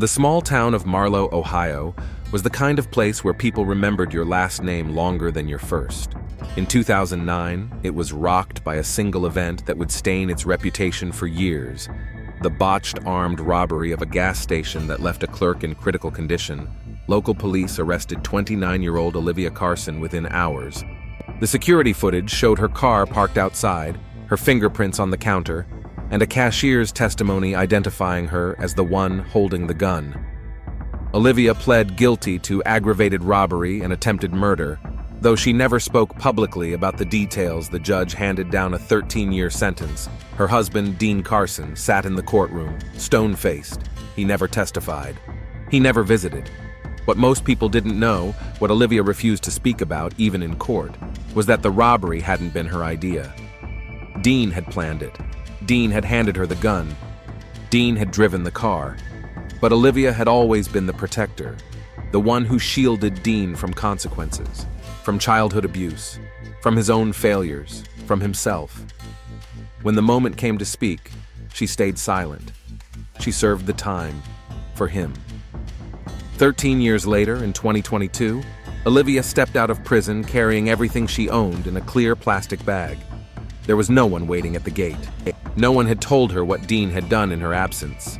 The small town of Marlow, Ohio, was the kind of place where people remembered your last name longer than your first. In 2009, it was rocked by a single event that would stain its reputation for years: the botched armed robbery of a gas station that left a clerk in critical condition. Local police arrested 29-year-old Olivia Carson within hours. The security footage showed her car parked outside, her fingerprints on the counter, and a cashier's testimony identifying her as the one holding the gun. Olivia pled guilty to aggravated robbery and attempted murder. Though she never spoke publicly about the details, the judge handed down a 13-year sentence. Her husband, Dean Carson, sat in the courtroom, stone-faced. He never testified. He never visited. What most people didn't know, what Olivia refused to speak about, even in court, was that the robbery hadn't been her idea. Dean had planned it. Dean had handed her the gun. Dean had driven the car. But Olivia had always been the protector, the one who shielded Dean from consequences, from childhood abuse, from his own failures, from himself. When the moment came to speak, she stayed silent. She served the time for him. 13 years later, in 2022, Olivia stepped out of prison carrying everything she owned in a clear plastic bag. There was no one waiting at the gate. No one had told her what Dean had done in her absence.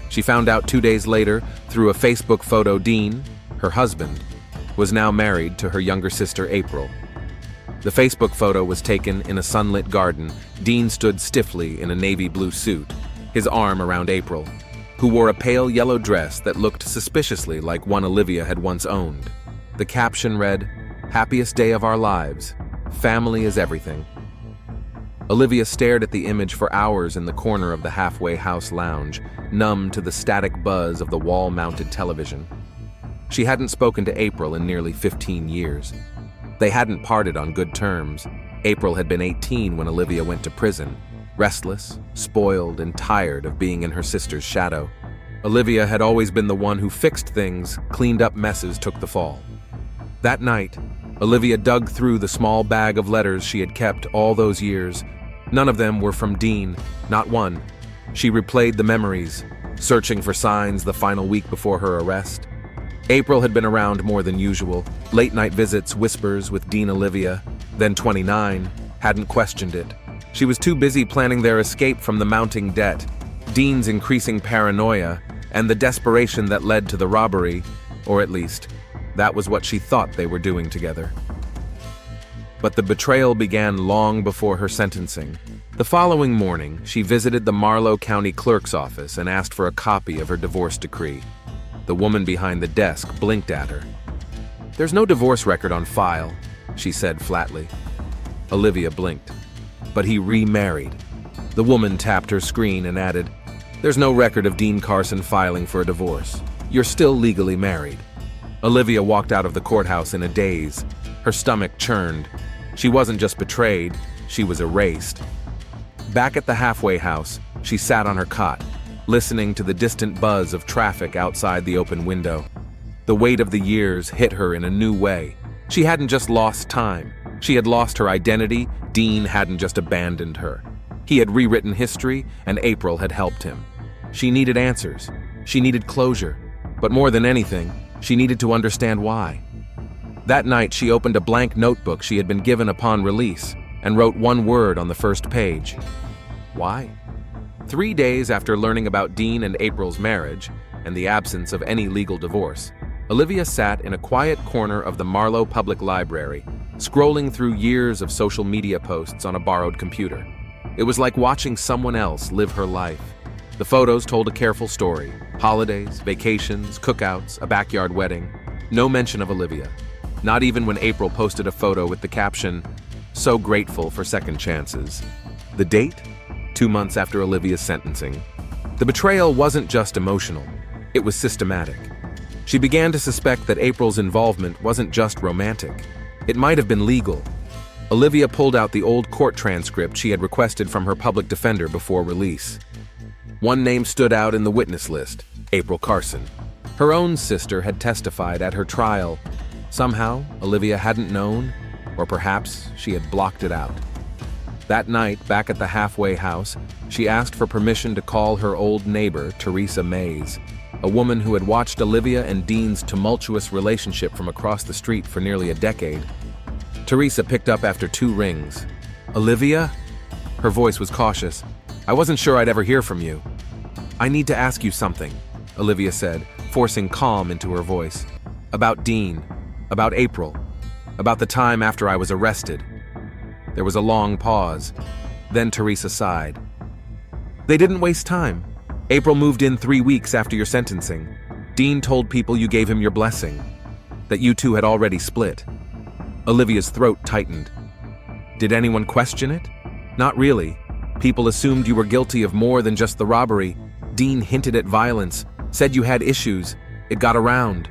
She found out 2 days later through a Facebook photo. Dean, her husband, was now married to her younger sister, April. The Facebook photo was taken in a sunlit garden. Dean stood stiffly in a navy blue suit, his arm around April, who wore a pale yellow dress that looked suspiciously like one Olivia had once owned. The caption read, "Happiest day of our lives. Family is everything." Olivia stared at the image for hours in the corner of the halfway house lounge, numb to the static buzz of the wall-mounted television. She hadn't spoken to April in nearly 15 years. They hadn't parted on good terms. April had been 18 when Olivia went to prison, restless, spoiled, and tired of being in her sister's shadow. Olivia had always been the one who fixed things, cleaned up messes, took the fall. That night, Olivia dug through the small bag of letters she had kept all those years. None of them were from Dean, not one. She replayed the memories, searching for signs the final week before her arrest. April had been around more than usual. Late-night visits, whispers with Dean. Olivia, then 29, hadn't questioned it. She was too busy planning their escape from the mounting debt, Dean's increasing paranoia, and the desperation that led to the robbery, or at least, that was what she thought they were doing together. But the betrayal began long before her sentencing. The following morning, she visited the Marlow County Clerk's office and asked for a copy of her divorce decree. The woman behind the desk blinked at her. "There's no divorce record on file," she said flatly. Olivia blinked. "But he remarried." The woman tapped her screen and added, "There's no record of Dean Carson filing for a divorce. You're still legally married." Olivia walked out of the courthouse in a daze. Her stomach churned. She wasn't just betrayed, she was erased. Back at the halfway house, she sat on her cot, listening to the distant buzz of traffic outside the open window. The weight of the years hit her in a new way. She hadn't just lost time, she had lost her identity. Dean hadn't just abandoned her. He had rewritten history, and April had helped him. She needed answers. She needed closure. But more than anything, she needed to understand why. That night, she opened a blank notebook she had been given upon release and wrote one word on the first page: why? 3 days after learning about Dean and April's marriage and the absence of any legal divorce, Olivia sat in a quiet corner of the Marlow Public Library, scrolling through years of social media posts on a borrowed computer. It was like watching someone else live her life. The photos told a careful story: holidays, vacations, cookouts, a backyard wedding. No mention of Olivia. Not even when April posted a photo with the caption, "So grateful for second chances." The date? 2 months after Olivia's sentencing. The betrayal wasn't just emotional, it was systematic. She began to suspect that April's involvement wasn't just romantic. It might have been legal. Olivia pulled out the old court transcript she had requested from her public defender before release. One name stood out in the witness list: April Carson. Her own sister had testified at her trial. Somehow, Olivia hadn't known, or perhaps she had blocked it out. That night, back at the halfway house, she asked for permission to call her old neighbor, Teresa Mays. a woman who had watched Olivia and Dean's tumultuous relationship from across the street for nearly a decade. Teresa picked up after 2 rings. "Olivia?" Her voice was cautious. "I wasn't sure I'd ever hear from you." "I need to ask you something," Olivia said, forcing calm into her voice. "About Dean, about April, about the time after I was arrested." There was a long pause. Then Teresa sighed. "They didn't waste time. April moved in 3 weeks after your sentencing. Dean told people you gave him your blessing, that you two had already split." Olivia's throat tightened. "Did anyone question it?" "Not really. People assumed you were guilty of more than just the robbery. Dean hinted at violence, said you had issues. It got around."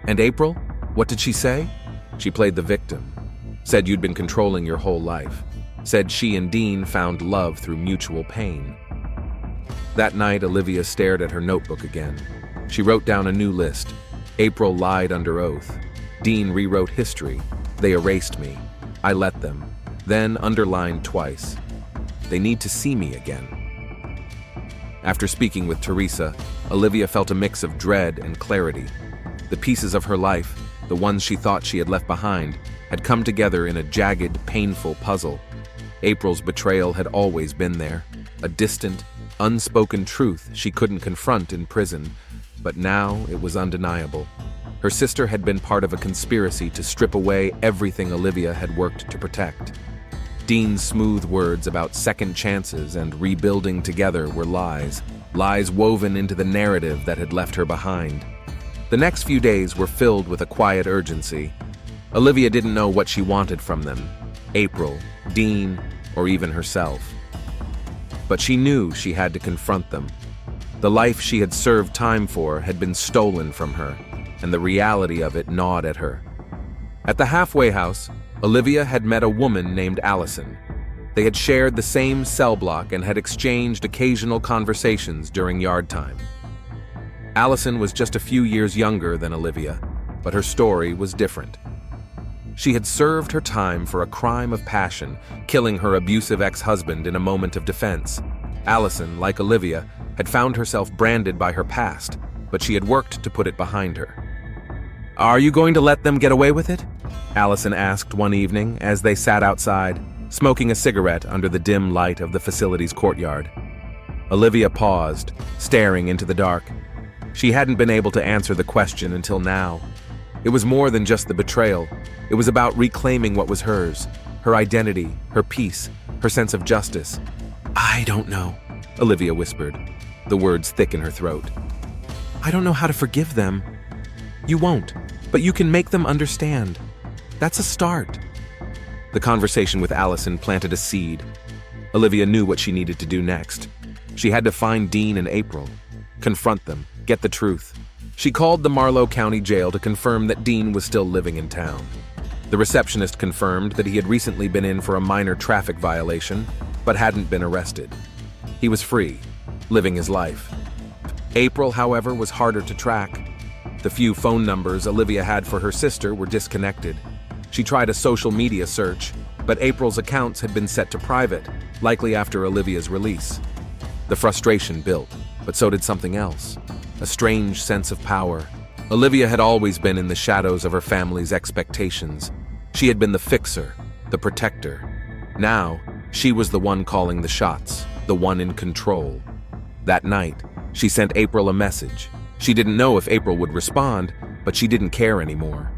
"And April? What did she say?" "She played the victim. Said you'd been controlling your whole life. Said she and Dean found love through mutual pain." That night, Olivia stared at her notebook again. She wrote down a new list. April lied under oath. Dean rewrote history. They erased me. I let them. Then underlined twice. They need to see me again. After speaking with Teresa, Olivia felt a mix of dread and clarity. The pieces of her life, the ones she thought she had left behind, had come together in a jagged, painful puzzle. April's betrayal had always been there, a distant, unspoken truth she couldn't confront in prison, but now it was undeniable. Her sister had been part of a conspiracy to strip away everything Olivia had worked to protect. Dean's smooth words about second chances and rebuilding together were lies, lies woven into the narrative that had left her behind. The next few days were filled with a quiet urgency. Olivia didn't know what she wanted from them, April, Dean, or even herself. But she knew she had to confront them. The life she had served time for had been stolen from her, and the reality of it gnawed at her. At the halfway house, Olivia had met a woman named Allison. They had shared the same cell block and had exchanged occasional conversations during yard time. Allison was just a few years younger than Olivia, but her story was different. She had served her time for a crime of passion, killing her abusive ex-husband in a moment of defense. Allison, like Olivia, had found herself branded by her past, but she had worked to put it behind her. "Are you going to let them get away with it?" Allison asked one evening as they sat outside, smoking a cigarette under the dim light of the facility's courtyard. Olivia paused, staring into the dark. She hadn't been able to answer the question until now. It was more than just the betrayal. It was about reclaiming what was hers, her identity, her peace, her sense of justice. "I don't know," Olivia whispered, the words thick in her throat. "I don't know how to forgive them." "You won't, but you can make them understand. That's a start." The conversation with Allison planted a seed. Olivia knew what she needed to do next. She had to find Dean and April, confront them, get the truth. She called the Marlow County Jail to confirm that Dean was still living in town. The receptionist confirmed that he had recently been in for a minor traffic violation, but hadn't been arrested. He was free, living his life. April, however, was harder to track. The few phone numbers Olivia had for her sister were disconnected. She tried a social media search, but April's accounts had been set to private, likely after Olivia's release. The frustration built, but so did something else, a strange sense of power. Olivia had always been in the shadows of her family's expectations. She had been the fixer, the protector. Now, she was the one calling the shots, the one in control. That night, she sent April a message. She didn't know if April would respond, but she didn't care anymore.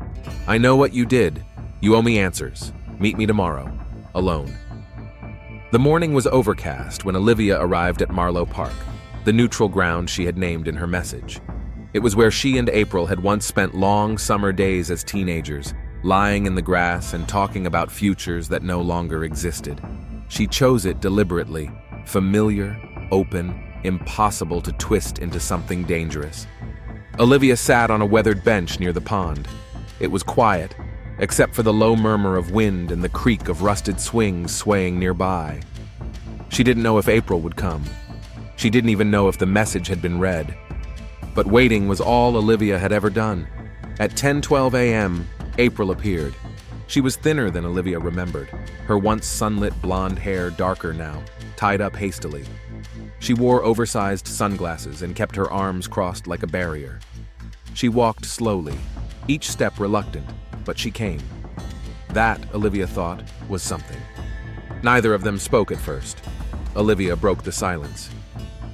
"I know what you did. You owe me answers. Meet me tomorrow. Alone." The morning was overcast when Olivia arrived at Marlow Park, the neutral ground she had named in her message. It was where she and April had once spent long summer days as teenagers, lying in the grass and talking about futures that no longer existed. She chose it deliberately, familiar, open, impossible to twist into something dangerous. Olivia sat on a weathered bench near the pond. It was quiet, except for the low murmur of wind and the creak of rusted swings swaying nearby. She didn't know if April would come. She didn't even know if the message had been read. But waiting was all Olivia had ever done. At 10:12 a.m., April appeared. She was thinner than Olivia remembered, her once sunlit blonde hair darker now, tied up hastily. She wore oversized sunglasses and kept her arms crossed like a barrier. She walked slowly, each step reluctant, but she came. That, Olivia thought, was something. Neither of them spoke at first. Olivia broke the silence.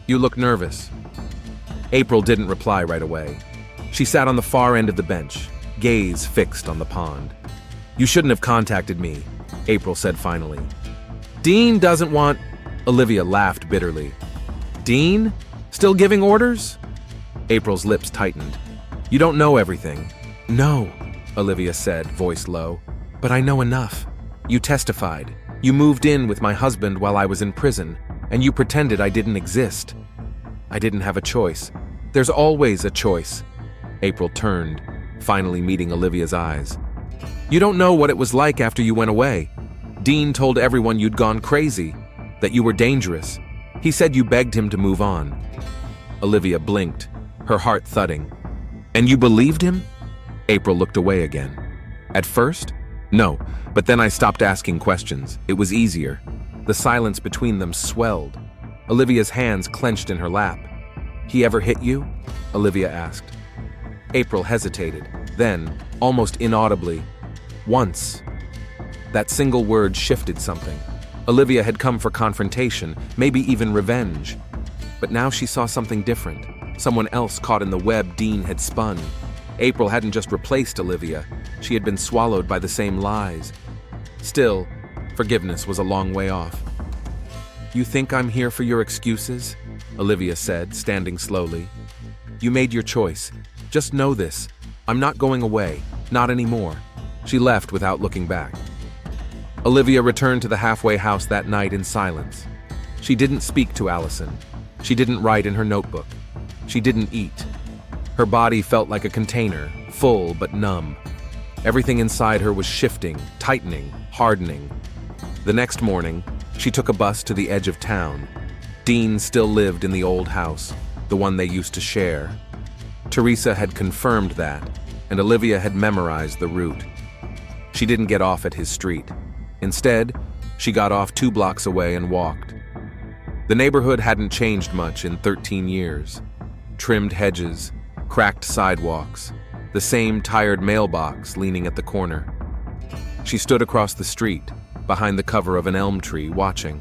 "You look nervous." April didn't reply right away. She sat on the far end of the bench, gaze fixed on the pond. "You shouldn't have contacted me," April said finally. "Dean doesn't want—" Olivia laughed bitterly. "Dean? Still giving orders?" April's lips tightened. "You don't know everything." "No," Olivia said, voice low. "But I know enough. You testified. You moved in with my husband while I was in prison, and you pretended I didn't exist. I didn't have a choice. There's always a choice." April turned, finally meeting Olivia's eyes. "You don't know what it was like after you went away. Dean told everyone you'd gone crazy, that you were dangerous. He said you begged him to move on." Olivia blinked, her heart thudding. "And you believed him?" April looked away again. "At first? No, but then I stopped asking questions. It was easier." The silence between them swelled. Olivia's hands clenched in her lap. "He ever hit you?" Olivia asked. April hesitated, then, almost inaudibly, "Once." That single word shifted something. Olivia had come for confrontation, maybe even revenge. But now she saw something different, someone else caught in the web Dean had spun. April hadn't just replaced Olivia, she had been swallowed by the same lies. Still, forgiveness was a long way off. "You think I'm here for your excuses?" Olivia said, standing slowly. "You made your choice. Just know this. I'm not going away, not anymore." She left without looking back. Olivia returned to the halfway house that night in silence. She didn't speak to Allison. She didn't write in her notebook. She didn't eat. Her body felt like a container, full but numb. Everything inside her was shifting, tightening, hardening. The next morning, she took a bus to the edge of town. Dean still lived in the old house, the one they used to share. Teresa had confirmed that, and Olivia had memorized the route. She didn't get off at his street. Instead, she got off 2 blocks away and walked. The neighborhood hadn't changed much in 13 years. Trimmed hedges, cracked sidewalks, the same tired mailbox leaning at the corner. She stood across the street, behind the cover of an elm tree, watching.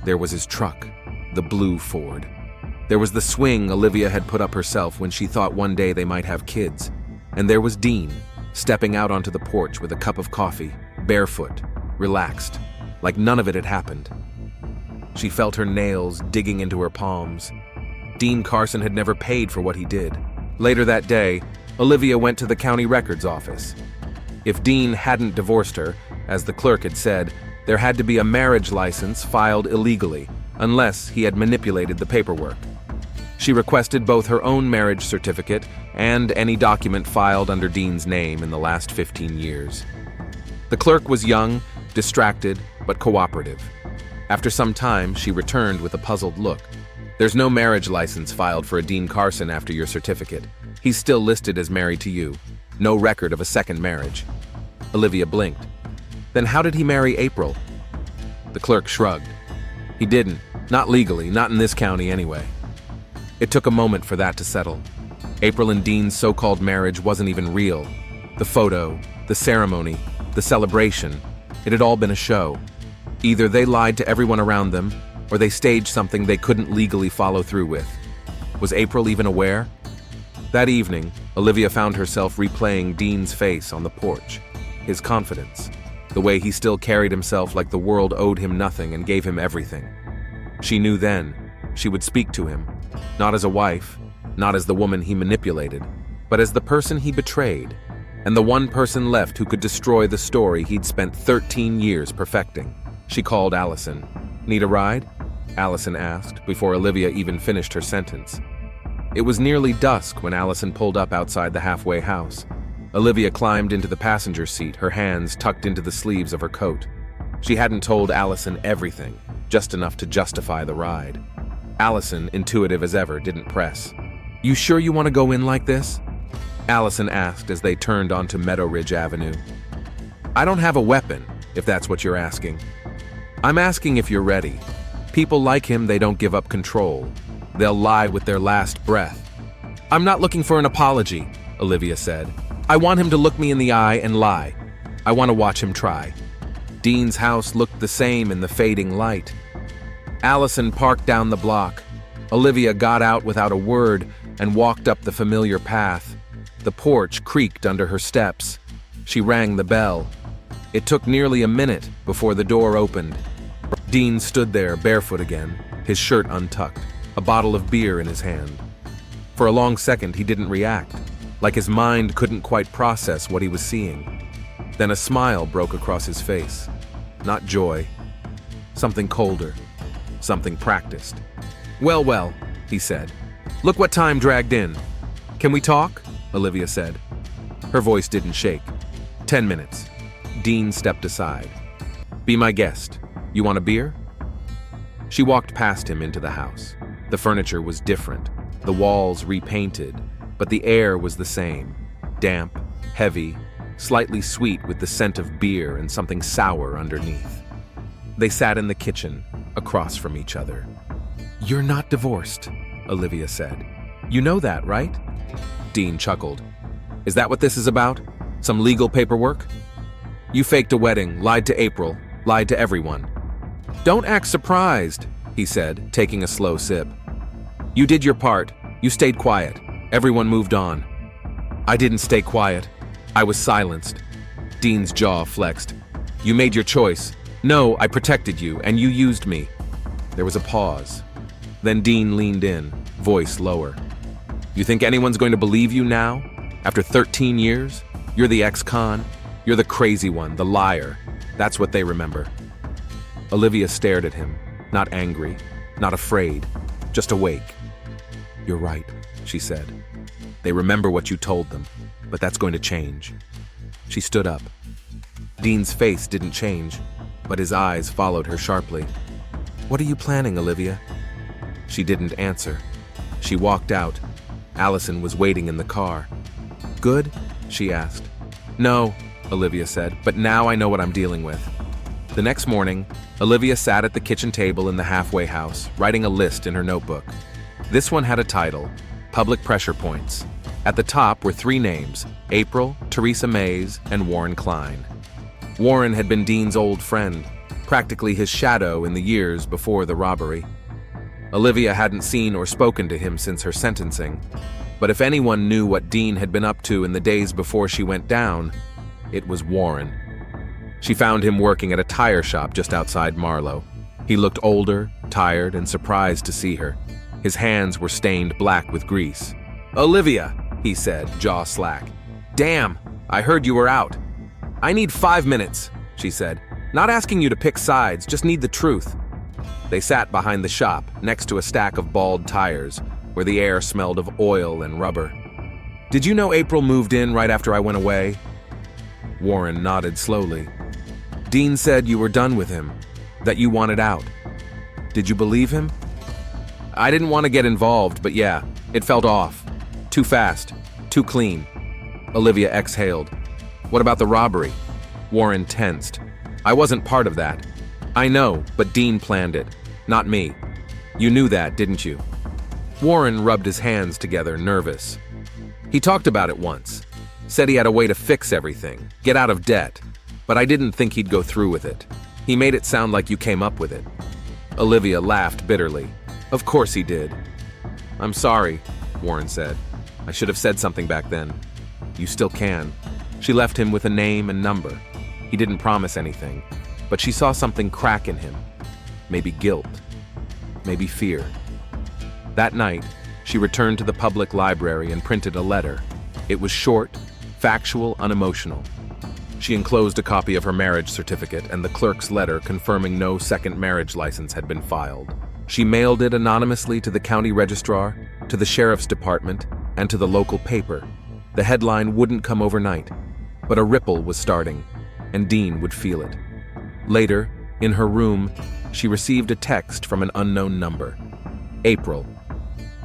There was his truck, the blue Ford. There was the swing Olivia had put up herself when she thought one day they might have kids. And there was Dean, stepping out onto the porch with a cup of coffee, barefoot, relaxed, like none of it had happened. She felt her nails digging into her palms. Dean Carson had never paid for what he did. Later that day, Olivia went to the county records office. If Dean hadn't divorced her, as the clerk had said, there had to be a marriage license filed illegally, unless he had manipulated the paperwork. She requested both her own marriage certificate and any document filed under Dean's name in the last 15 years. The clerk was young, distracted, but cooperative. After some time, she returned with a puzzled look. "There's no marriage license filed for a Dean Carson after your certificate. He's still listed as married to you. No record of a second marriage." Olivia blinked. "Then how did he marry April?" The clerk shrugged. "He didn't. Not legally, not in this county anyway." It took a moment for that to settle. April and Dean's so-called marriage wasn't even real. The photo, the ceremony, the celebration, it had all been a show. Either they lied to everyone around them, or they staged something they couldn't legally follow through with. Was April even aware? That evening, Olivia found herself replaying Dean's face on the porch, his confidence, the way he still carried himself like the world owed him nothing and gave him everything. She knew then she would speak to him, not as a wife, not as the woman he manipulated, but as the person he betrayed, and the one person left who could destroy the story he'd spent 13 years perfecting. She called Allison. "Need a ride?" Allison asked, before Olivia even finished her sentence. It was nearly dusk when Allison pulled up outside the halfway house. Olivia climbed into the passenger seat, her hands tucked into the sleeves of her coat. She hadn't told Allison everything, just enough to justify the ride. Allison, intuitive as ever, didn't press. "You sure you want to go in like this?" Allison asked as they turned onto Meadow Ridge Avenue. "I don't have a weapon, if that's what you're asking. I'm asking if you're ready." People like him, they don't give up control. They'll lie with their last breath. I'm not looking for an apology, Olivia said. I want him to look me in the eye and lie. I want to watch him try. Dean's house looked the same in the fading light. Allison parked down the block. Olivia got out without a word and walked up the familiar path. The porch creaked under her steps. She rang the bell. It took nearly a minute before the door opened. Dean stood there barefoot again, his shirt untucked, a bottle of beer in his hand. For a long second, he didn't react, like his mind couldn't quite process what he was seeing. Then a smile broke across his face. Not joy. Something colder. Something practiced. Well, he said. Look what time dragged in. Can we talk? Olivia said. Her voice didn't shake. 10 minutes. Dean stepped aside. Be my guest. You want a beer? She walked past him into the house. The furniture was different, the walls repainted, but the air was the same. Damp, heavy, slightly sweet with the scent of beer and something sour underneath. They sat in the kitchen, across from each other. You're not divorced, Olivia said. You know that, right? Dean chuckled. Is that what this is about? Some legal paperwork? You faked a wedding, lied to April, lied to everyone. Don't act surprised, he said, taking a slow sip. You did your part. You stayed quiet. Everyone moved on. I didn't stay quiet. I was silenced. Dean's jaw flexed. You made your choice. No, I protected you, and you used me. There was a pause. Then Dean leaned in, voice lower. You think anyone's going to believe you now? After 13 years? You're the ex-con. You're the crazy one, the liar. That's what they remember. Olivia stared at him, not angry, not afraid, just awake. You're right, she said. They remember what you told them, but that's going to change. She stood up. Dean's face didn't change, but his eyes followed her sharply. What are you planning, Olivia? She didn't answer. She walked out. Allison was waiting in the car. Good? She asked. No, Olivia said, but now I know what I'm dealing with. The next morning, Olivia sat at the kitchen table in the halfway house, writing a list in her notebook. This one had a title, Public Pressure Points. At the top were 3 names, April, Theresa Mays, and Warren Klein. Warren had been Dean's old friend, practically his shadow in the years before the robbery. Olivia hadn't seen or spoken to him since her sentencing, but if anyone knew what Dean had been up to in the days before she went down, it was Warren. She found him working at a tire shop just outside Marlow. He looked older, tired, and surprised to see her. His hands were stained black with grease. Olivia, he said, jaw slack. Damn, I heard you were out. I need 5 minutes, she said. Not asking you to pick sides, just need the truth. They sat behind the shop, next to a stack of bald tires, where the air smelled of oil and rubber. Did you know April moved in right after I went away? Warren nodded slowly. Dean said you were done with him, that you wanted out. Did you believe him? I didn't want to get involved, but yeah, it felt off. Too fast, too clean. Olivia exhaled. What about the robbery? Warren tensed. I wasn't part of that. I know, but Dean planned it, not me. You knew that, didn't you? Warren rubbed his hands together, nervous. He talked about it once. Said he had a way to fix everything, get out of debt. But I didn't think he'd go through with it. He made it sound like you came up with it. Olivia laughed bitterly. Of course he did. I'm sorry, Warren said. I should have said something back then. You still can. She left him with a name and number. He didn't promise anything, but she saw something crack in him. Maybe guilt. Maybe fear. That night, she returned to the public library and printed a letter. It was short, factual, unemotional. She enclosed a copy of her marriage certificate and the clerk's letter confirming no second marriage license had been filed. She mailed it anonymously to the county registrar, to the sheriff's department, and to the local paper. The headline wouldn't come overnight, but a ripple was starting, and Dean would feel it. Later, in her room, she received a text from an unknown number. April.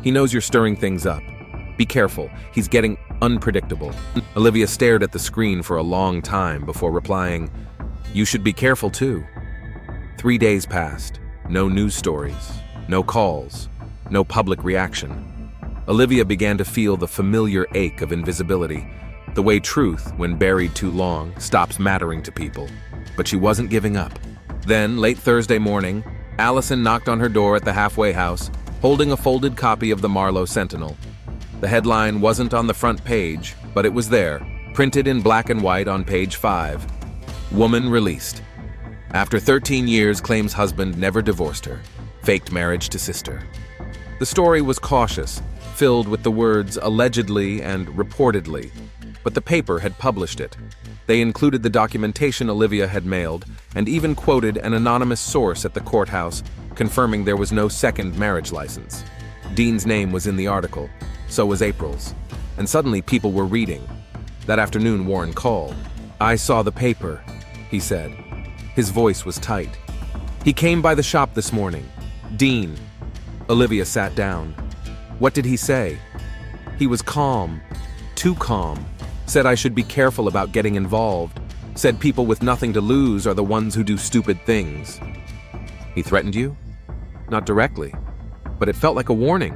He knows you're stirring things up. Be careful, he's getting unpredictable. Olivia stared at the screen for a long time before replying, You should be careful too. 3 days passed. No news stories, no calls, no public reaction. Olivia began to feel the familiar ache of invisibility, the way truth, when buried too long, stops mattering to people. But she wasn't giving up. Then, late Thursday morning, Allison knocked on her door at the halfway house, holding a folded copy of the Marlow Sentinel. The headline wasn't on the front page, but it was there, printed in black and white on page 5. Woman released. After 13 years, claims husband never divorced her. Faked marriage to sister. The story was cautious, filled with the words allegedly and reportedly, but the paper had published it. They included the documentation Olivia had mailed and even quoted an anonymous source at the courthouse confirming there was no second marriage license. Dean's name was in the article, so was April's, and suddenly people were reading. That afternoon, Warren called. "I saw the paper," he said. His voice was tight. "He came by the shop this morning. Dean." Olivia sat down. "What did he say?" "He was calm. Too calm. Said I should be careful about getting involved. Said people with nothing to lose are the ones who do stupid things." "He threatened you?" "Not directly, but it felt like a warning."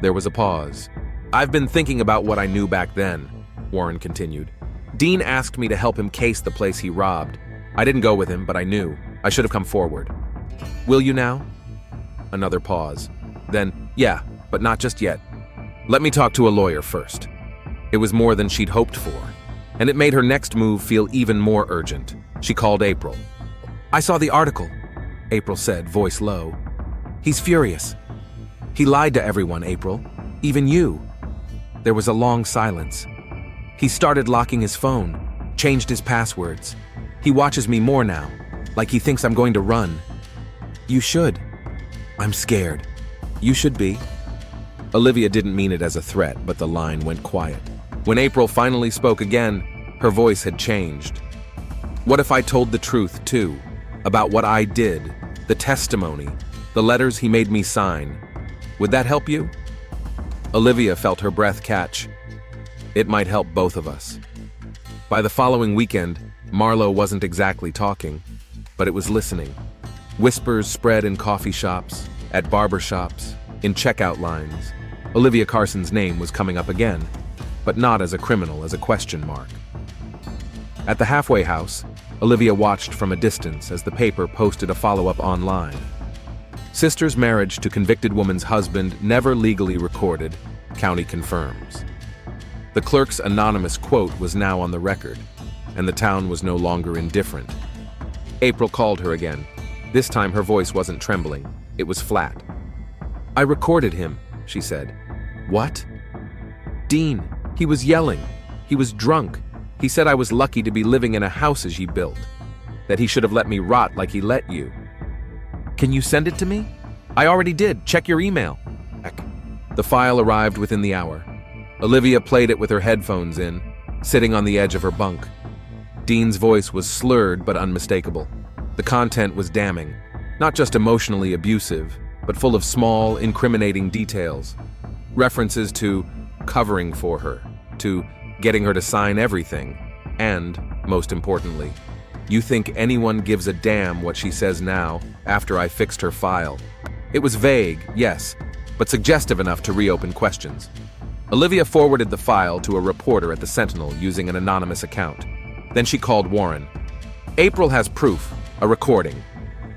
There was a pause. "I've been thinking about what I knew back then," Warren continued. "Dean asked me to help him case the place he robbed. I didn't go with him, but I knew. I should have come forward." "Will you now?" Another pause. Then, "Yeah, but not just yet. Let me talk to a lawyer first." It was more than she'd hoped for, and it made her next move feel even more urgent. She called April. "I saw the article," April said, voice low. "He's furious. He lied to everyone, April. Even you." There was a long silence. "He started locking his phone, changed his passwords. He watches me more now, like he thinks I'm going to run." "You should." "I'm scared." "You should be." Olivia didn't mean it as a threat, but the line went quiet. When April finally spoke again, her voice had changed. "What if I told the truth, too? About what I did, the testimony, the letters he made me sign? Would that help you?" Olivia felt her breath catch. It might help both of us. By the following weekend, Marlow wasn't exactly talking, but it was listening. Whispers spread in coffee shops, at barber shops, in checkout lines. Olivia Carson's name was coming up again, but not as a criminal, as a question mark. At the halfway house, Olivia watched from a distance as the paper posted a follow-up online. Sister's marriage to convicted woman's husband never legally recorded, county confirms. The clerk's anonymous quote was now on the record, and the town was no longer indifferent. April called her again. This time her voice wasn't trembling, it was flat. "I recorded him," she said. "What?" "Dean. He was yelling. He was drunk. He said I was lucky to be living in a house as he built. That he should have let me rot like he let you." "Can you send it to me?" "I already did. Check your email." The file arrived within the hour. Olivia played it with her headphones in, sitting on the edge of her bunk. Dean's voice was slurred but unmistakable. The content was damning, not just emotionally abusive, but full of small, incriminating details. References to covering for her, to getting her to sign everything, and, most importantly, "You think anyone gives a damn what she says now, after I fixed her file?" It was vague, yes, but suggestive enough to reopen questions. Olivia forwarded the file to a reporter at the Sentinel using an anonymous account. Then she called Warren. "April has proof, a recording."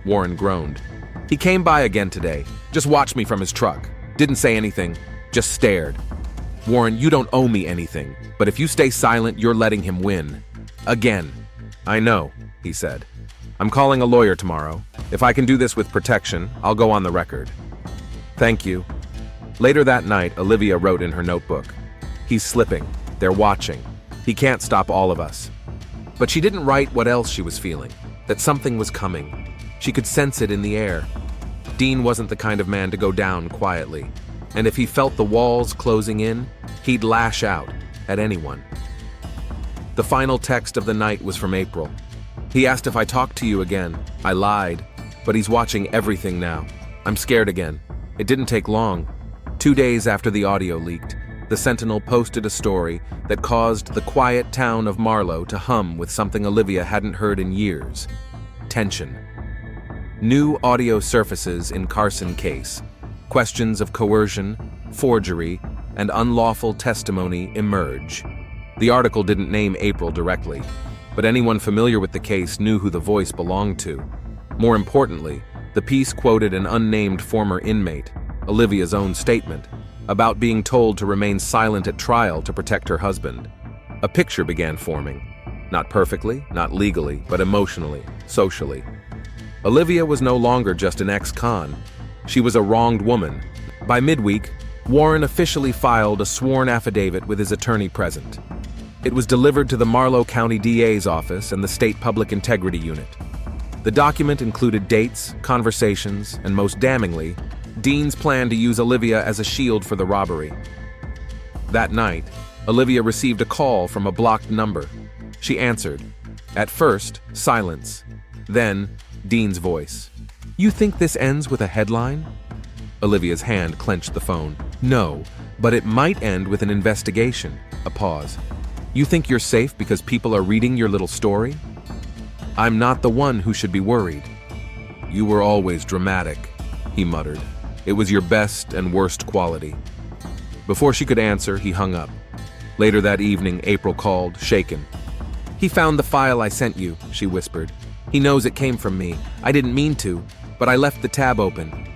Warren groaned. "He came by again today, just watched me from his truck. Didn't say anything, just stared." "Warren, you don't owe me anything, but if you stay silent, you're letting him win. Again." "I know," he said. "I'm calling a lawyer tomorrow. If I can do this with protection, I'll go on the record." "Thank you." Later that night, Olivia wrote in her notebook, "He's slipping. They're watching. He can't stop all of us." But she didn't write what else she was feeling, that something was coming. She could sense it in the air. Dean wasn't the kind of man to go down quietly, and if he felt the walls closing in, he'd lash out at anyone. The final text of the night was from April. "He asked if I talked to you again. I lied, but he's watching everything now. I'm scared again." It didn't take long. 2 days after the audio leaked, the Sentinel posted a story that caused the quiet town of Marlow to hum with something Olivia hadn't heard in years: tension. New audio surfaces in Carson case. Questions of coercion, forgery, and unlawful testimony emerge. The article didn't name April directly, but anyone familiar with the case knew who the voice belonged to. More importantly, the piece quoted an unnamed former inmate, Olivia's own statement, about being told to remain silent at trial to protect her husband. A picture began forming. Not perfectly, not legally, but emotionally, socially. Olivia was no longer just an ex-con. She was a wronged woman. By midweek, Warren officially filed a sworn affidavit with his attorney present. It was delivered to the Marlow County DA's office and the State Public Integrity Unit. The document included dates, conversations, and most damningly, Dean's plan to use Olivia as a shield for the robbery. That night, Olivia received a call from a blocked number. She answered. At first, silence. Then, Dean's voice. "You think this ends with a headline?" Olivia's hand clenched the phone. "No, but it might end with an investigation." A pause. "You think you're safe because people are reading your little story?" "I'm not the one who should be worried." "You were always dramatic," he muttered. "It was your best and worst quality." Before she could answer, he hung up. Later that evening, April called, shaken. "He found the file I sent you," she whispered. "He knows it came from me. I didn't mean to, but I left the tab open."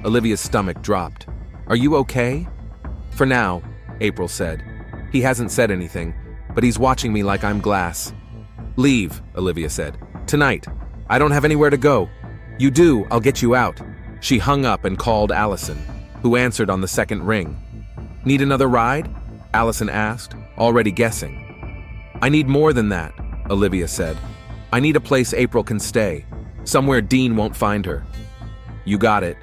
Olivia's stomach dropped. "Are you okay?" "For now," April said. "He hasn't said anything, but he's watching me like I'm glass." "Leave," Olivia said. "Tonight. I don't have anywhere to go." "You do, I'll get you out." She hung up and called Allison, who answered on the second ring. "Need another ride?" Allison asked, already guessing. "I need more than that," Olivia said. "I need a place April can stay, somewhere Dean won't find her." "You got it."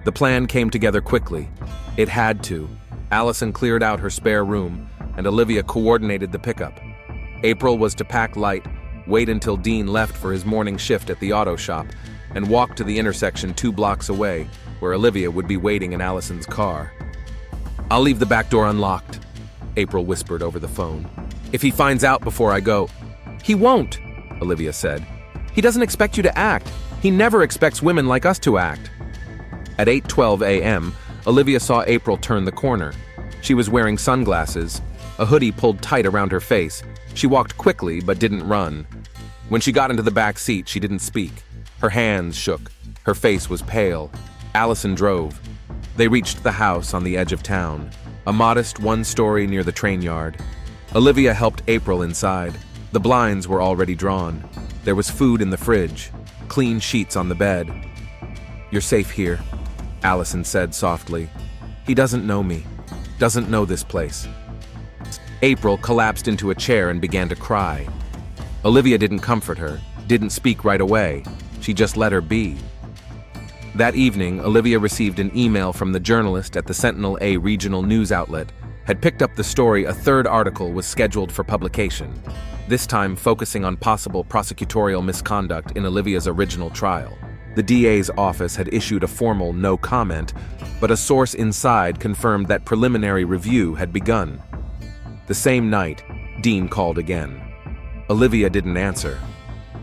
The plan came together quickly. It had to. Allison cleared out her spare room, and Olivia coordinated the pickup. April was to pack light, wait until Dean left for his morning shift at the auto shop, and walk to the intersection 2 blocks away, where Olivia would be waiting in Allison's car. "I'll leave the back door unlocked," April whispered over the phone. "If he finds out before I go." "He won't," Olivia said. "He doesn't expect you to act. He never expects women like us to act." At 8:12 a.m., Olivia saw April turn the corner. She was wearing sunglasses, a hoodie pulled tight around her face. She walked quickly but didn't run. When she got into the back seat, she didn't speak. Her hands shook. Her face was pale. Allison drove. They reached the house on the edge of town, a modest 1-story near the train yard. Olivia helped April inside. The blinds were already drawn. There was food in the fridge, clean sheets on the bed. "You're safe here," Allison said softly. "He doesn't know me, doesn't know this place." April collapsed into a chair and began to cry. Olivia didn't comfort her, didn't speak right away. She just let her be. That evening, Olivia received an email from the journalist at the Sentinel A regional news outlet. Had picked up the story. A third article was scheduled for publication, this time focusing on possible prosecutorial misconduct in Olivia's original trial. The DA's office had issued a formal no comment, but a source inside confirmed that preliminary review had begun. The same night, Dean called again. Olivia didn't answer,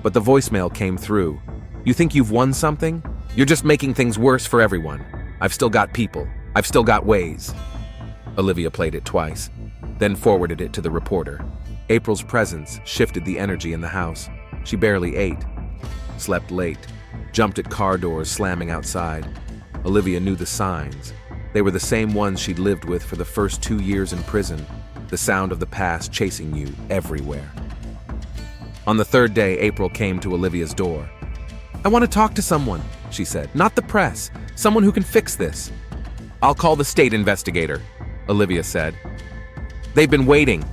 but the voicemail came through. "You think you've won something? You're just making things worse for everyone. I've still got people. I've still got ways." Olivia played it twice, then forwarded it to the reporter. April's presence shifted the energy in the house. She barely ate, slept late, jumped at car doors slamming outside. Olivia knew the signs. They were the same ones she'd lived with for the first 2 years in prison, the sound of the past chasing you everywhere. On the third day, April came to Olivia's door. "I want to talk to someone," she said. "Not the press. Someone who can fix this." "I'll call the state investigator," Olivia said. "They've been waiting."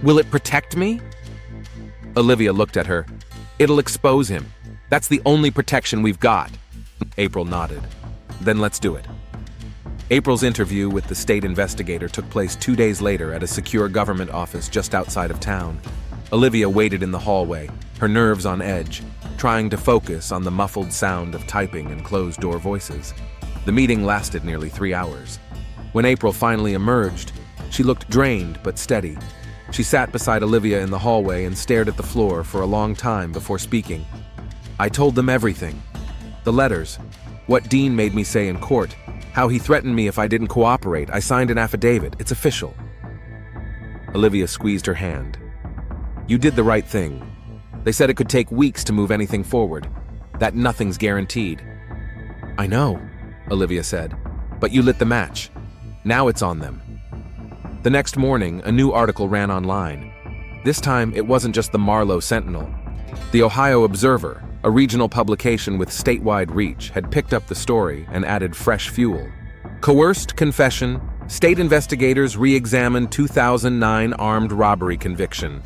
"Will it protect me?" Olivia looked at her. "It'll expose him. That's the only protection we've got." April nodded. "Then let's do it." April's interview with the state investigator took place 2 days later at a secure government office just outside of town. Olivia waited in the hallway, her nerves on edge, trying to focus on the muffled sound of typing and closed-door voices. The meeting lasted nearly 3 hours. When April finally emerged, she looked drained but steady. She sat beside Olivia in the hallway and stared at the floor for a long time before speaking. I told them everything. The letters, what Dean made me say in court, how he threatened me if I didn't cooperate. I signed an affidavit. It's official. Olivia squeezed her hand. You did the right thing. They said it could take weeks to move anything forward, that nothing's guaranteed. I know, Olivia said, but you lit the match. Now it's on them. The next morning, a new article ran online. This time, it wasn't just the Marlow Sentinel. The Ohio Observer, a regional publication with statewide reach, had picked up the story and added fresh fuel. Coerced confession, state investigators re-examine 2009 armed robbery conviction.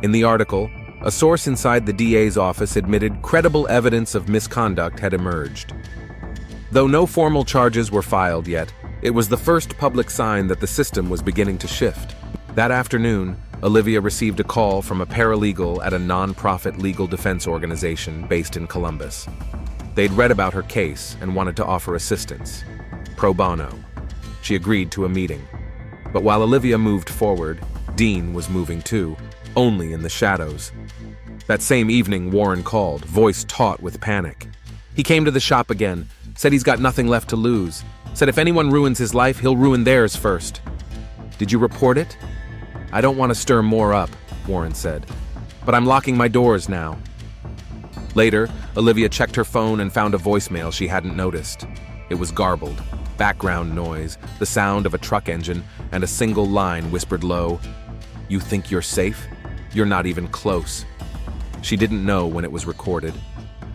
In the article, a source inside the DA's office admitted credible evidence of misconduct had emerged. Though no formal charges were filed yet, it was the first public sign that the system was beginning to shift. That afternoon, Olivia received a call from a paralegal at a non-profit legal defense organization based in Columbus. They'd read about her case and wanted to offer assistance. Pro bono. She agreed to a meeting. But while Olivia moved forward, Dean was moving too, only in the shadows. That same evening, Warren called, voice taut with panic. He came to the shop again, said he's got nothing left to lose, said if anyone ruins his life, he'll ruin theirs first. Did you report it? I don't want to stir more up, Warren said, but I'm locking my doors now. Later, Olivia checked her phone and found a voicemail she hadn't noticed. It was garbled, background noise, the sound of a truck engine, and a single line whispered low, "You think you're safe? You're not even close." She didn't know when it was recorded.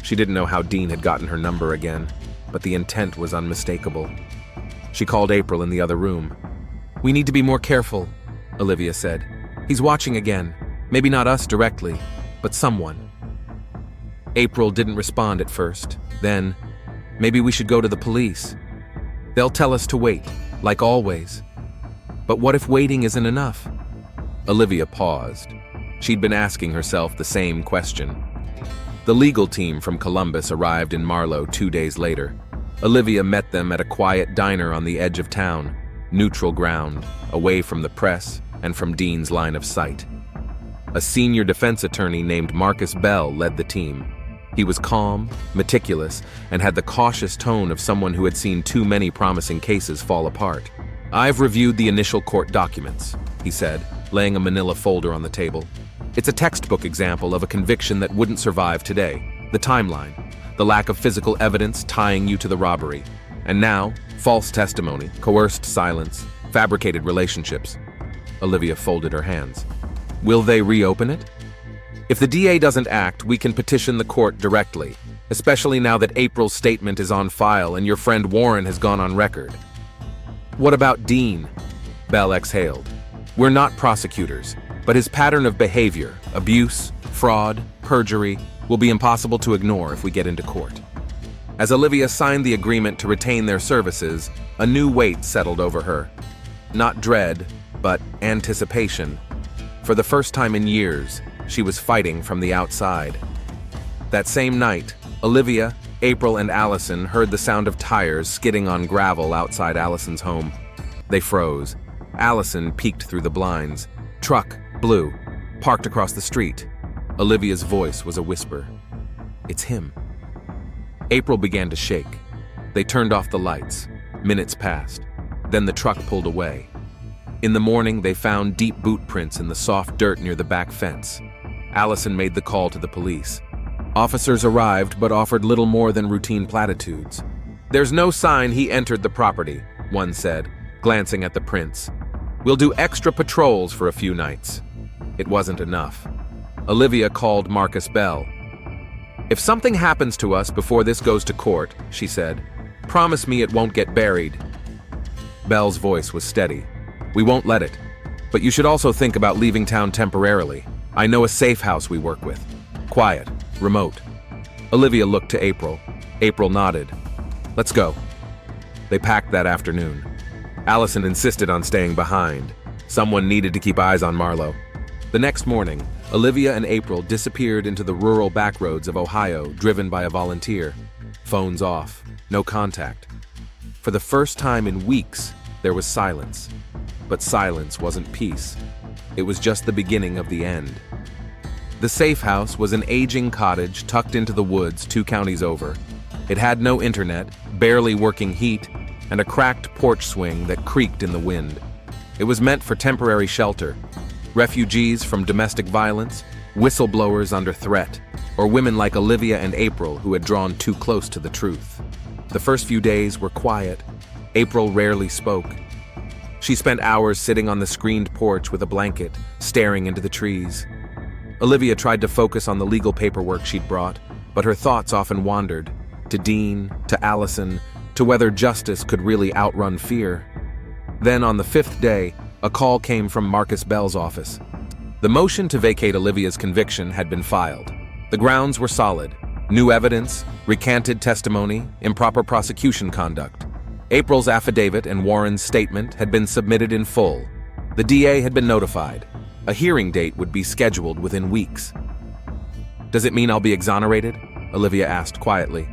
She didn't know how Dean had gotten her number again, but the intent was unmistakable. She called April in the other room. "We need to be more careful," Olivia said. "He's watching again. Maybe not us directly, but someone." April didn't respond at first. Then, "Maybe we should go to the police. They'll tell us to wait, like always." But what if waiting isn't enough? Olivia paused. She'd been asking herself the same question. The legal team from Columbus arrived in Marlow 2 days later. Olivia met them at a quiet diner on the edge of town, neutral ground, away from the press and from Dean's line of sight. A senior defense attorney named Marcus Bell led the team. He was calm, meticulous, and had the cautious tone of someone who had seen too many promising cases fall apart. "I've reviewed the initial court documents," he said, laying a manila folder on the table. "It's a textbook example of a conviction that wouldn't survive today. The timeline, the lack of physical evidence tying you to the robbery. And now, false testimony, coerced silence, fabricated relationships." Olivia folded her hands. "Will they reopen it?" "If the DA doesn't act, we can petition the court directly, especially now that April's statement is on file and your friend Warren has gone on record." "What about Dean?" Bell exhaled. "We're not prosecutors, but his pattern of behavior, abuse, fraud, perjury, will be impossible to ignore if we get into court." As Olivia signed the agreement to retain their services, a new weight settled over her. Not dread, but anticipation. For the first time in years, she was fighting from the outside. That same night, Olivia, April, and Allison heard the sound of tires skidding on gravel outside Allison's home. They froze. Allison peeked through the blinds. Truck, blue, parked across the street. Olivia's voice was a whisper. "It's him." April began to shake. They turned off the lights. Minutes passed. Then the truck pulled away. In the morning, they found deep boot prints in the soft dirt near the back fence. Allison made the call to the police. Officers arrived but offered little more than routine platitudes. "There's no sign he entered the property," one said, glancing at the prints. "We'll do extra patrols for a few nights." It wasn't enough. Olivia called Marcus Bell. "If something happens to us before this goes to court," she said, "promise me it won't get buried." Bell's voice was steady. "We won't let it. But you should also think about leaving town temporarily. I know a safe house we work with. Quiet, remote." Olivia looked to April. April nodded. "Let's go." They packed that afternoon. Allison insisted on staying behind. Someone needed to keep eyes on Marlow. The next morning, Olivia and April disappeared into the rural backroads of Ohio, driven by a volunteer. Phones off. No contact. For the first time in weeks, there was silence. But silence wasn't peace. It was just the beginning of the end. The safe house was an aging cottage tucked into the woods 2 counties over. It had no internet, barely working heat, and a cracked porch swing that creaked in the wind. It was meant for temporary shelter, refugees from domestic violence, whistleblowers under threat, or women like Olivia and April who had drawn too close to the truth. The first few days were quiet. April rarely spoke. She spent hours sitting on the screened porch with a blanket, staring into the trees. Olivia tried to focus on the legal paperwork she'd brought, but her thoughts often wandered, to Dean, to Allison, to whether justice could really outrun fear. Then, on the 5th day, a call came from Marcus Bell's office. The motion to vacate Olivia's conviction had been filed. The grounds were solid: new evidence, recanted testimony, improper prosecution conduct. April's affidavit and Warren's statement had been submitted in full. The DA had been notified. A hearing date would be scheduled within weeks. "Does it mean I'll be exonerated?" Olivia asked quietly.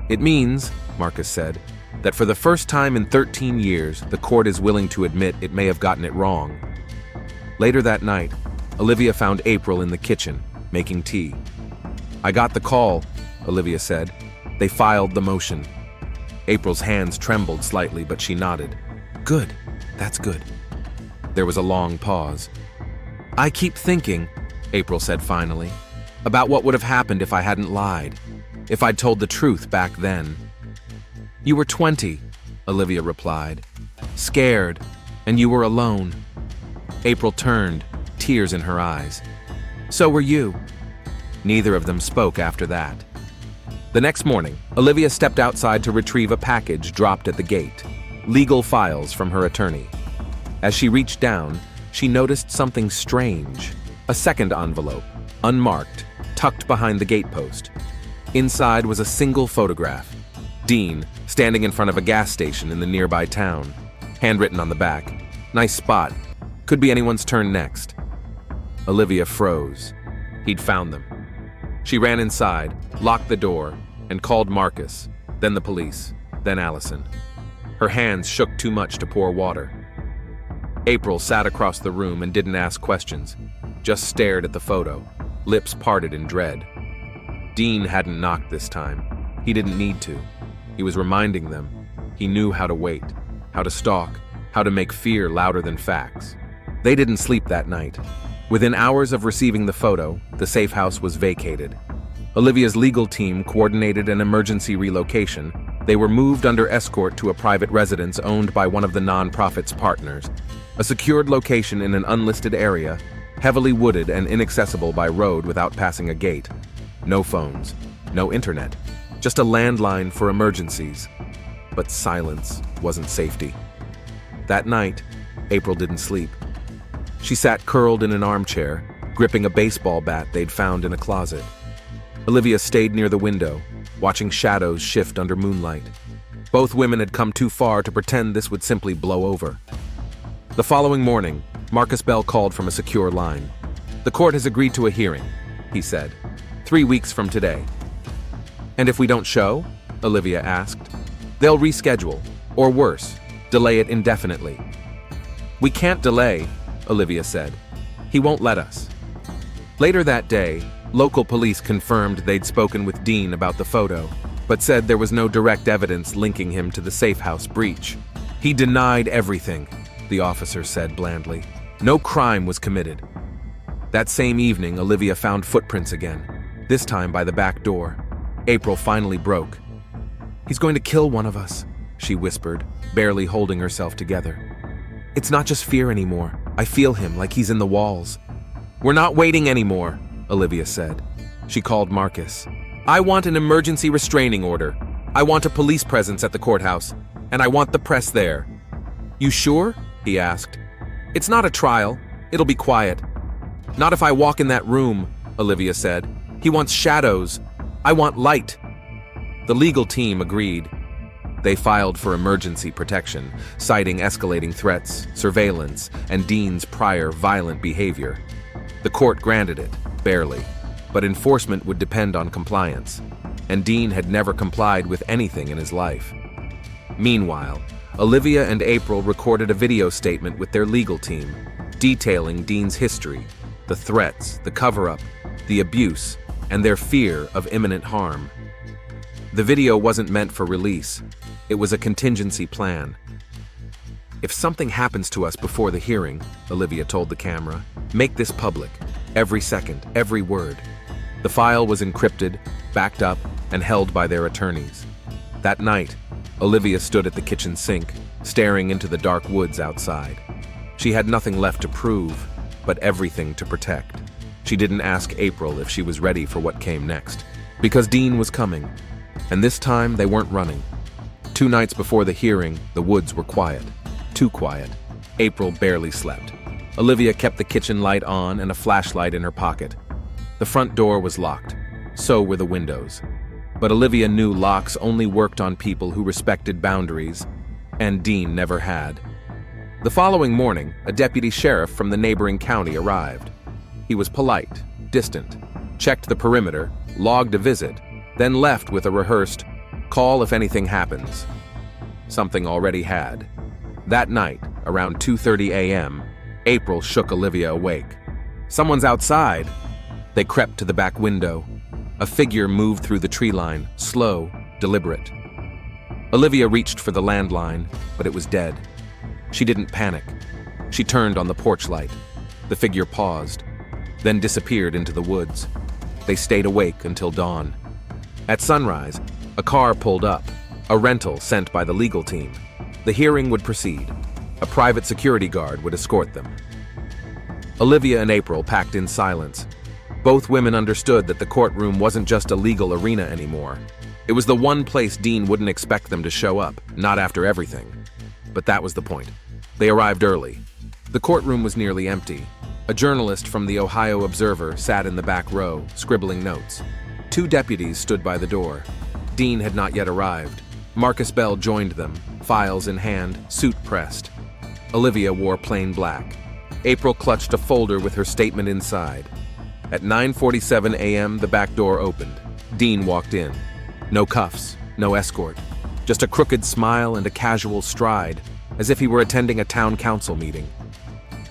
"It means," Marcus said, "that for the first time in 13 years, the court is willing to admit it may have gotten it wrong." Later that night, Olivia found April in the kitchen, making tea. "I got the call," Olivia said. "They filed the motion." April's hands trembled slightly, but she nodded. "Good, that's good." There was a long pause. "I keep thinking," April said finally, "about what would have happened if I hadn't lied, if I'd told the truth back then." "You were 20, Olivia replied. "Scared, and you were alone." April turned, tears in her eyes. "So were you." Neither of them spoke after that. The next morning, Olivia stepped outside to retrieve a package dropped at the gate, legal files from her attorney. As she reached down, she noticed something strange. A second envelope, unmarked, tucked behind the gatepost. Inside was a single photograph. Dean, standing in front of a gas station in the nearby town. Handwritten on the back. "Nice spot. Could be anyone's turn next." Olivia froze. He'd found them. She ran inside, locked the door, and called Marcus, then the police, then Allison. Her hands shook too much to pour water. April sat across the room and didn't ask questions, just stared at the photo, lips parted in dread. Dean hadn't knocked this time. He didn't need to. He was reminding them. He knew how to wait, how to stalk, how to make fear louder than facts. They didn't sleep that night. Within hours of receiving the photo, the safe house was vacated. Olivia's legal team coordinated an emergency relocation. They were moved under escort to a private residence owned by one of the nonprofit's partners, a secured location in an unlisted area, heavily wooded and inaccessible by road without passing a gate. No phones, no internet, just a landline for emergencies. But silence wasn't safety. That night, April didn't sleep. She sat curled in an armchair, gripping a baseball bat they'd found in a closet. Olivia stayed near the window, watching shadows shift under moonlight. Both women had come too far to pretend this would simply blow over. The following morning, Marcus Bell called from a secure line. "The court has agreed to a hearing," he said. 3 weeks from today." "And if we don't show?" Olivia asked. "They'll reschedule, or worse, delay it indefinitely." "We can't delay," Olivia said. "He won't let us." Later that day, local police confirmed they'd spoken with Dean about the photo, but said there was no direct evidence linking him to the safe house breach. "He denied everything," the officer said blandly. "No crime was committed." That same evening, Olivia found footprints again, this time by the back door. April finally broke. "He's going to kill one of us," she whispered, barely holding herself together. "It's not just fear anymore. I feel him like he's in the walls." "We're not waiting anymore," Olivia said. She called Marcus. "I want an emergency restraining order. I want a police presence at the courthouse, and I want the press there." "You sure?" he asked. "It's not a trial. It'll be quiet." "Not if I walk in that room," Olivia said. "He wants shadows. I want light." The legal team agreed. They filed for emergency protection, citing escalating threats, surveillance, and Dean's prior violent behavior. The court granted it, barely, but enforcement would depend on compliance, and Dean had never complied with anything in his life. Meanwhile, Olivia and April recorded a video statement with their legal team, detailing Dean's history, the threats, the cover-up, the abuse, and their fear of imminent harm. The video wasn't meant for release. It was a contingency plan. "If something happens to us before the hearing," Olivia told the camera, "make this public. Every second, every word." The file was encrypted, backed up, and held by their attorneys. That night, Olivia stood at the kitchen sink, staring into the dark woods outside. She had nothing left to prove, but everything to protect. She didn't ask April if she was ready for what came next, because Dean was coming, and this time they weren't running. 2 nights before the hearing, the woods were quiet. Too quiet. April barely slept. Olivia kept the kitchen light on and a flashlight in her pocket. The front door was locked. So were the windows. But Olivia knew locks only worked on people who respected boundaries, and Dean never had. The following morning, a deputy sheriff from the neighboring county arrived. He was polite, distant, checked the perimeter, logged a visit, then left with a rehearsed, "Call if anything happens." Something already had. That night, around 2:30 a.m., April shook Olivia awake. "Someone's outside." They crept to the back window. A figure moved through the tree line, slow, deliberate. Olivia reached for the landline, but it was dead. She didn't panic. She turned on the porch light. The figure paused, then disappeared into the woods. They stayed awake until dawn. At sunrise, a car pulled up, a rental sent by the legal team. The hearing would proceed. A private security guard would escort them. Olivia and April packed in silence. Both women understood that the courtroom wasn't just a legal arena anymore. It was the one place Dean wouldn't expect them to show up, not after everything. But that was the point. They arrived early. The courtroom was nearly empty. A journalist from the Ohio Observer sat in the back row, scribbling notes. 2 deputies stood by the door. Dean had not yet arrived. Marcus Bell joined them, files in hand, suit pressed. Olivia wore plain black. April clutched a folder with her statement inside. At 9:47 a.m., the back door opened. Dean walked in. No cuffs, no escort. Just a crooked smile and a casual stride, as if he were attending a town council meeting.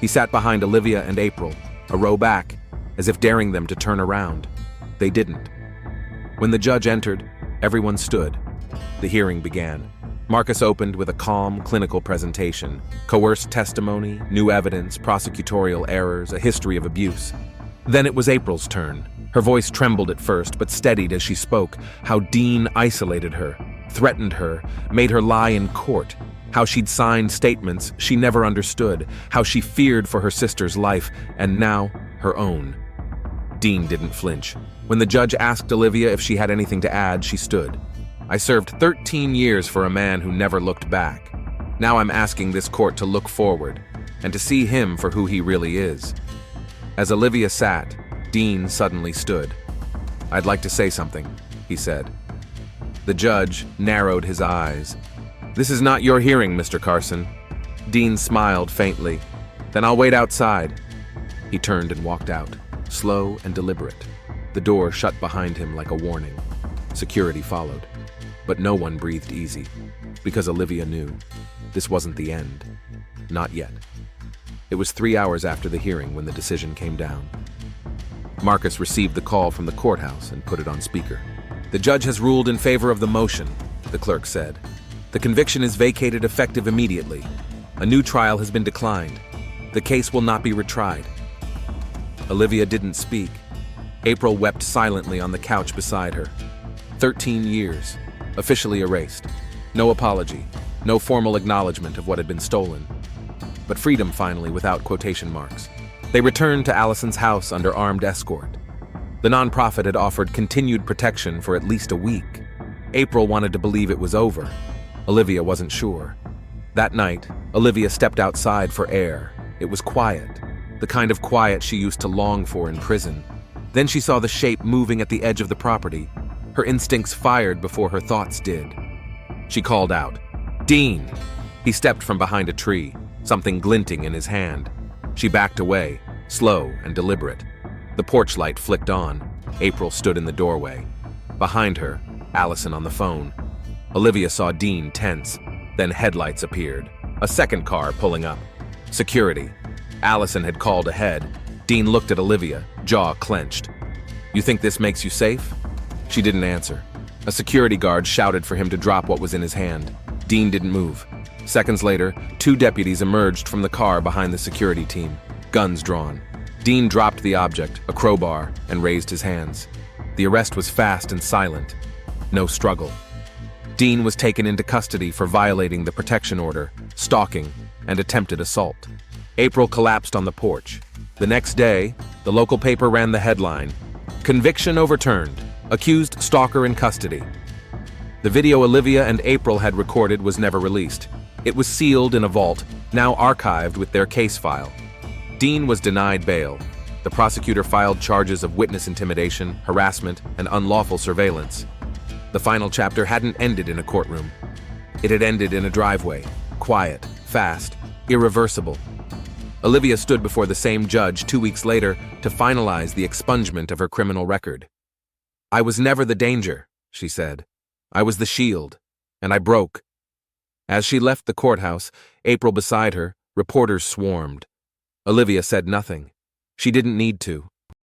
He sat behind Olivia and April, a row back, as if daring them to turn around. They didn't. When the judge entered, everyone stood. The hearing began. Marcus opened with a calm, clinical presentation. Coerced testimony, new evidence, prosecutorial errors, a history of abuse. Then it was April's turn. Her voice trembled at first, but steadied as she spoke. How Dean isolated her, threatened her, made her lie in court. How she'd signed statements she never understood. How she feared for her sister's life, and now her own. Dean didn't flinch. When the judge asked Olivia if she had anything to add, she stood. "I served 13 years for a man who never looked back. Now I'm asking this court to look forward, and to see him for who he really is." As Olivia sat, Dean suddenly stood. "I'd like to say something," he said. The judge narrowed his eyes. "This is not your hearing, Mr. Carson." Dean smiled faintly. "Then I'll wait outside." He turned and walked out, slow and deliberate. The door shut behind him like a warning. Security followed. But no one breathed easy, because Olivia knew this wasn't the end. Not yet. It was 3 hours after the hearing when the decision came down. Marcus received the call from the courthouse and put it on speaker. "The judge has ruled in favor of the motion," the clerk said. "The conviction is vacated effective immediately. A new trial has been declined. The case will not be retried." Olivia didn't speak. April wept silently on the couch beside her. 13 years, officially erased. No apology, no formal acknowledgement of what had been stolen. But freedom finally, without quotation marks. They returned to Allison's house under armed escort. The nonprofit had offered continued protection for at least a week. April wanted to believe it was over. Olivia wasn't sure. That night, Olivia stepped outside for air. It was quiet, the kind of quiet she used to long for in prison. Then she saw the shape moving at the edge of the property. Her instincts fired before her thoughts did. She called out, "Dean!" He stepped from behind a tree, something glinting in his hand. She backed away, slow and deliberate. The porch light flicked on. April stood in the doorway. Behind her, Allison on the phone. Olivia saw Dean tense. Then headlights appeared. A second car pulling up. Security. Allison had called ahead. Dean looked at Olivia, jaw clenched. You think this makes you safe?" She didn't answer. A security guard shouted for him to drop what was in his hand. Dean didn't move. Seconds later, 2 deputies emerged from the car behind the security team, guns drawn. Dean dropped the object, a crowbar, and raised his hands. The arrest was fast and silent. No struggle. Dean was taken into custody for violating the protection order, stalking, and attempted assault. April collapsed on the porch. The next day, the local paper ran the headline, "Conviction overturned. Accused stalker in custody." The video Olivia and April had recorded was never released. It was sealed in a vault, now archived with their case file. Dean was denied bail. The prosecutor filed charges of witness intimidation, harassment, and unlawful surveillance. The final chapter hadn't ended in a courtroom. It had ended in a driveway, quiet, fast, irreversible. Olivia stood before the same judge 2 weeks later to finalize the expungement of her criminal record. "I was never the danger," she said. "I was the shield, and I broke." As she left the courthouse, April beside her, reporters swarmed. Olivia said nothing. She didn't need to.